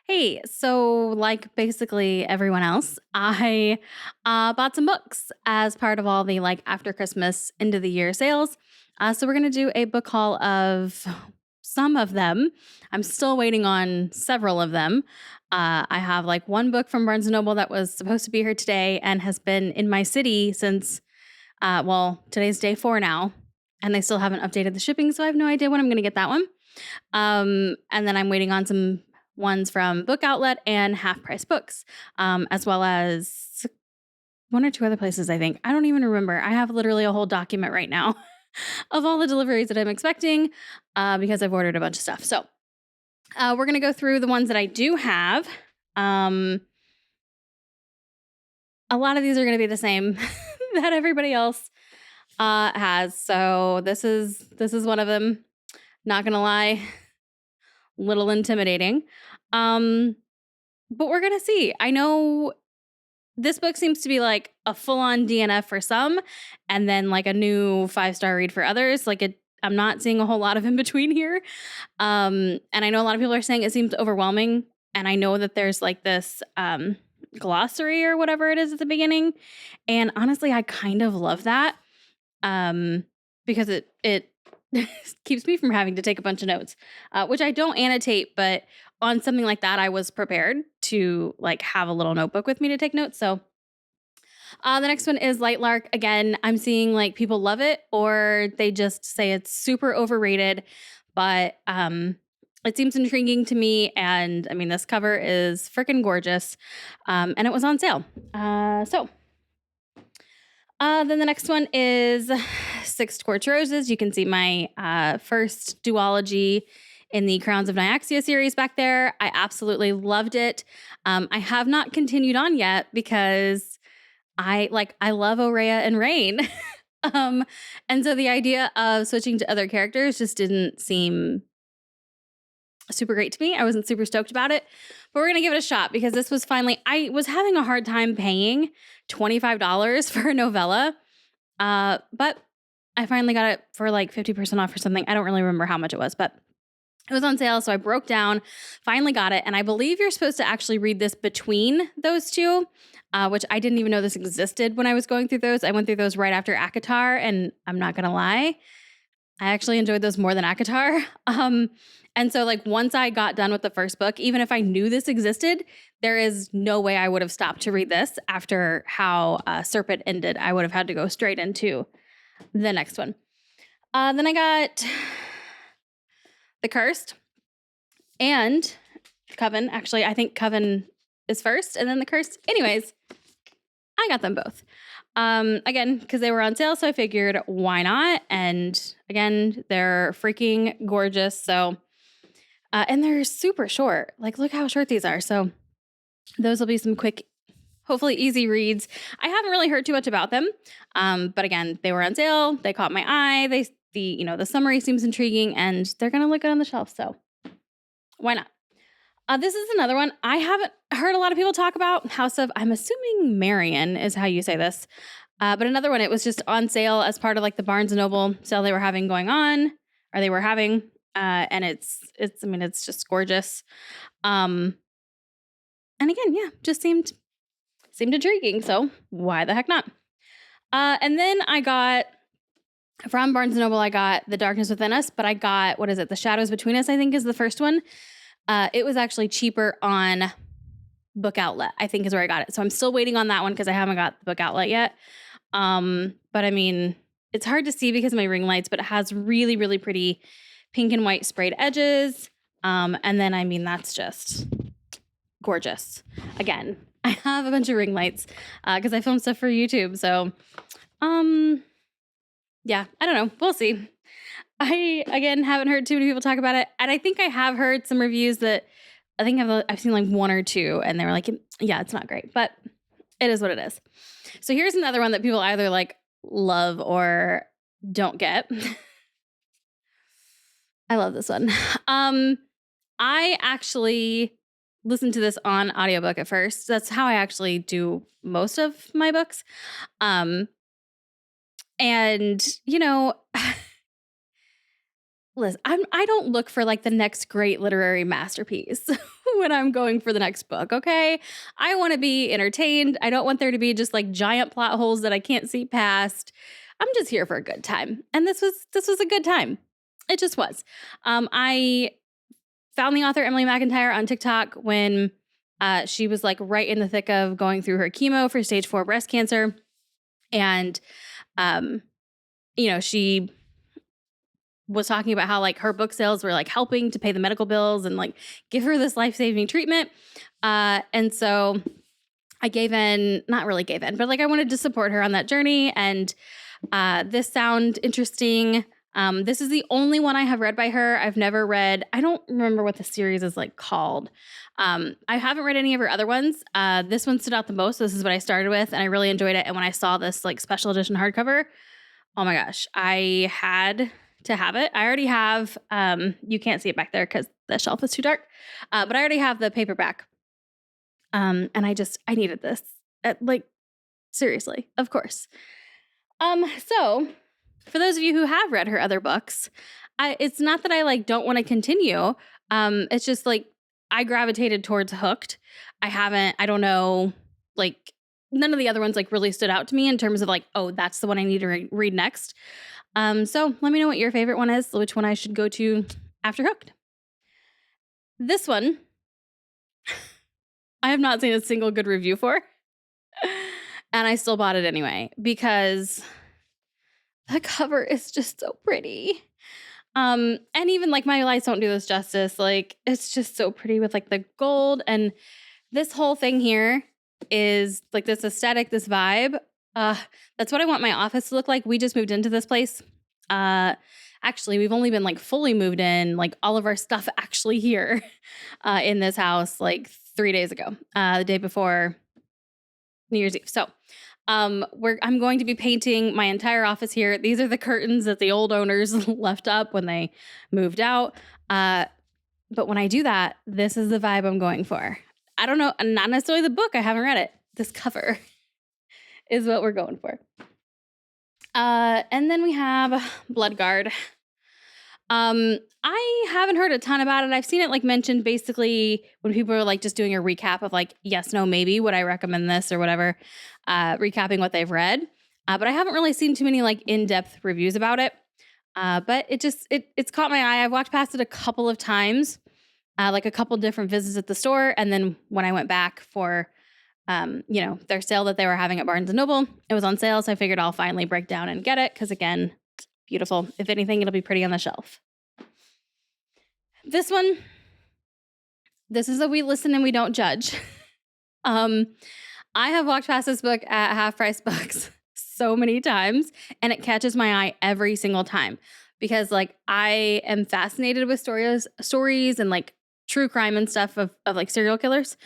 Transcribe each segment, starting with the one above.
Hey, so like basically everyone else, I bought some books as part of all the like after Christmas into the year sales. So we're gonna do a book haul of some of them. I'm still waiting on several of them. I have like one book from Barnes and Noble that was supposed to be here today and has been in my city since today's day 4 now, and they still haven't updated the shipping, so I have no idea when I'm gonna get that one. And then I'm waiting on some ones from Book Outlet and Half Price Books, as well as one or two other places, I think. I don't even remember. I have literally a whole document right now of all the deliveries that I'm expecting because I've ordered a bunch of stuff. So we're going to go through the ones that I do have. Um, a lot of these are going to be the same that everybody else has. So this is one of them. Not gonna lie, little intimidating. Um, but we're gonna see. I know this book seems to be like a full-on DNF for some, and then like a new five-star read for others. I'm not seeing a whole lot of in between here. And I know a lot of people are saying it seems overwhelming. And I know that there's like this glossary or whatever it is at the beginning. And honestly, I kind of love that um, because it keeps me from having to take a bunch of notes, which I don't annotate, but on something like that, I was prepared to like have a little notebook with me to take notes. So the next one is Light Lark. Again, I'm seeing like people love it or they just say it's super overrated, but it seems intriguing to me. And I mean, this cover is freaking gorgeous, and it was on sale. Then the next one is Six Scorched Roses. You can see my first duology in the Crowns of Nyaxia series back there. I absolutely loved it. I have not continued on yet because I love Oraya and Rain. um, and so the idea of switching to other characters just didn't seem super great to me. I wasn't super stoked about it, but we're going to give it a shot because this was finally, I was having a hard time paying $25 for a novella. But I finally got it for like 50% off or something. I don't really remember how much it was, but it was on sale. So I broke down, finally got it. And I believe you're supposed to actually read this between those two, which I didn't even know this existed when I was going through those. I went through those right after ACOTAR, and I'm not going to lie, I actually enjoyed those more than ACOTAR. And so like once I got done with the first book, even if I knew this existed, there is no way I would have stopped to read this after how Serpent ended. I would have had to go straight into the next one. Then I got The Cursed and Coven. Actually, I think Coven is first and then The Cursed. Anyways, I got them both. Again, because they were on sale, so I figured why not? And again, they're freaking gorgeous. So, and they're super short. Like, look how short these are. So, those will be some quick, hopefully easy reads. I haven't really heard too much about them, but again, they were on sale. They caught my eye. The summary seems intriguing, and they're gonna look good on the shelf. So, why not? This is another one I haven't heard a lot of people talk about. House of, I'm assuming Marion is how you say this. But another one, it was just on sale as part of like the Barnes and Noble sale they were having going on, or they were having. And I mean, it's just gorgeous. And again, yeah, just seemed intriguing. So why the heck not? And then I got from Barnes and Noble, I got The Darkness Within Us, but I got, what is it? The Shadows Between Us, I think is the first one. It was actually cheaper on Book Outlet, I think is where I got it. So I'm still waiting on that one because I haven't got the Book Outlet yet. But I mean, it's hard to see because of my ring lights, but it has really, really pretty pink and white sprayed edges. And then, I mean, that's just gorgeous. Again, I have a bunch of ring lights because I film stuff for YouTube. So, yeah, I don't know. We'll see. I, again, haven't heard too many people talk about it. And I think I have heard some reviews that I think I've seen like one or two, and they were like, yeah, it's not great, but it is what it is. So here's another one that people either like love or don't get. I love this one. I actually listened to this on audiobook at first. That's how I actually do most of my books. And listen, I don't look for like the next great literary masterpiece when I'm going for the next book, okay? I want to be entertained. I don't want there to be just like giant plot holes that I can't see past. I'm just here for a good time. And this was a good time. It just was. I found the author Emily McIntyre on TikTok when she was like right in the thick of going through her chemo for stage 4 breast cancer. And she was talking about how like her book sales were like helping to pay the medical bills and like give her this life-saving treatment. And so I not really gave in, but like I wanted to support her on that journey. And this sound interesting. This is the only one I have read by her. I've never read, I don't remember what the series is like called. I haven't read any of her other ones. This one stood out the most. This is what I started with and I really enjoyed it. And when I saw this like special edition hardcover, oh my gosh, I had to have it. I already have, you can't see it back there because the shelf is too dark, but I already have the paperback. And I needed this. Like, seriously, of course. So for those of you who have read her other books, it's not that I like don't want to continue. It's just like I gravitated towards Hooked. I don't know, like none of the other ones like really stood out to me in terms of like, oh, that's the one I need to read next. So let me know what your favorite one is, which one I should go to after Hooked. This one, I have not seen a single good review for, and I still bought it anyway because the cover is just so pretty. And even like my lights don't do this justice. Like it's just so pretty with like the gold, and this whole thing here is like this aesthetic, this vibe. That's what I want my office to look like. We just moved into this place. Actually, we've only been like fully moved in, like all of our stuff actually here in this house like 3 days ago, the day before New Year's Eve. So I'm going to be painting my entire office here. These are the curtains that the old owners left up when they moved out. But when I do that, this is the vibe I'm going for. I don't know, not necessarily the book. I haven't read it. This cover is what we're going for. And then we have Bloodguard. I haven't heard a ton about it. I've seen it like mentioned basically when people are like just doing a recap of like, yes, no, maybe, would I recommend this or whatever, recapping what they've read. But I haven't really seen too many like in-depth reviews about it. But it's caught my eye. I've walked past it a couple of times, like a couple different visits at the store. And then when I went back for, their sale that they were having at Barnes & Noble, it was on sale. So I figured I'll finally break down and get it. Cause again, beautiful. If anything, it'll be pretty on the shelf. This is a We Listen and We Don't Judge. I have walked past this book at Half Price Books so many times, and it catches my eye every single time because like I am fascinated with stories and like true crime and stuff of like serial killers.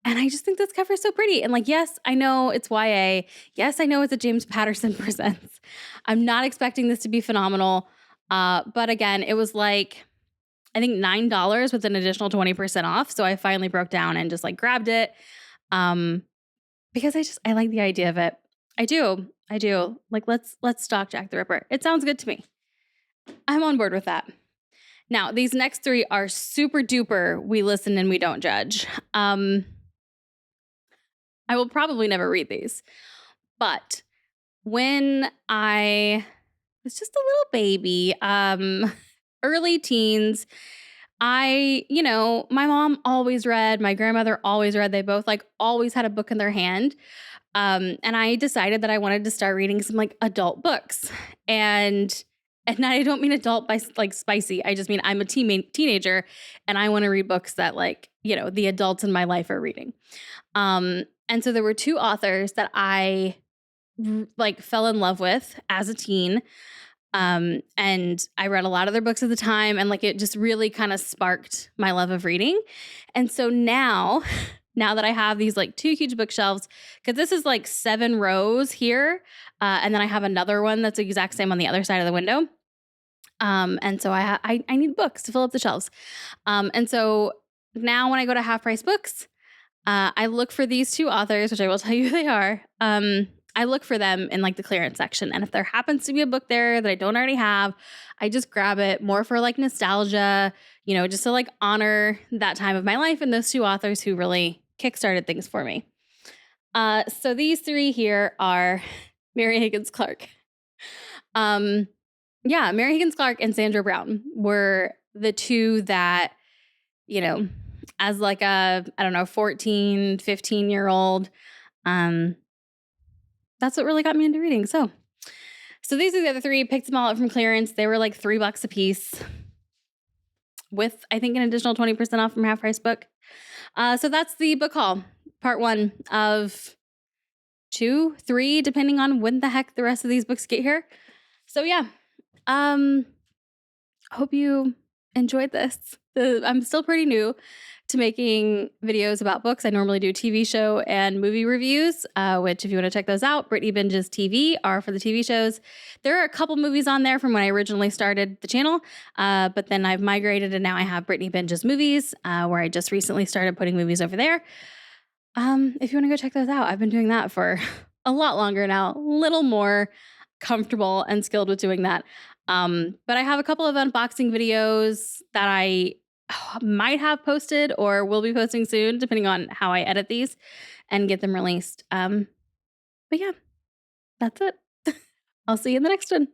And I just think this cover is so pretty. And like, yes, I know it's YA. Yes, I know it's a James Patterson Presents. I'm not expecting this to be phenomenal. But again, it was like, I think $9 with an additional 20% off. So I finally broke down and just like grabbed it. Because I like the idea of it. I do. Like, let's stalk Jack the Ripper. It sounds good to me. I'm on board with that. Now, these next 3 are super duper We Listen and We Don't Judge. I will probably never read these. But when I was just a little baby, early teens, my mom always read, my grandmother always read. They both like always had a book in their hand. And I decided that I wanted to start reading some like adult books. And I don't mean adult by like spicy. I just mean I'm a teenager and I want to read books that like, the adults in my life are reading. And so there were 2 authors that I like fell in love with as a teen. And I read a lot of their books at the time, and like it just really kind of sparked my love of reading. And so now that I have these like 2 huge bookshelves, because this is like 7 rows here, and then I have another one that's the exact same on the other side of the window. And so I need books to fill up the shelves. And so now when I go to Half Price Books, I look for these 2 authors, which I will tell you who they are. I look for them in like the clearance section. And if there happens to be a book there that I don't already have, I just grab it more for like nostalgia, just to like honor that time of my life and those two authors who really kickstarted things for me. So these three here are Mary Higgins Clark. Mary Higgins Clark and Sandra Brown were the two that, as like a, I don't know, 14, 15-year-old, that's what really got me into reading. So these are the other three. Picked them all up from clearance. They were like $3 a piece with, I think, an additional 20% off from Half Price Book. So that's the book haul, part 1 of 2, 3, depending on when the heck the rest of these books get here. So yeah, hope you enjoyed this. I'm still pretty new to making videos about books. I normally do TV show and movie reviews, which if you want to check those out, Brittany Binges TV are for the TV shows. There are a couple movies on there from when I originally started the channel, but then I've migrated and now I have Brittany Binges Movies, where I just recently started putting movies over there. If you want to go check those out, I've been doing that for a lot longer now, a little more comfortable and skilled with doing that. But I have a couple of unboxing videos that I might have posted or will be posting soon, depending on how I edit these and get them released. But yeah, that's it. I'll see you in the next one.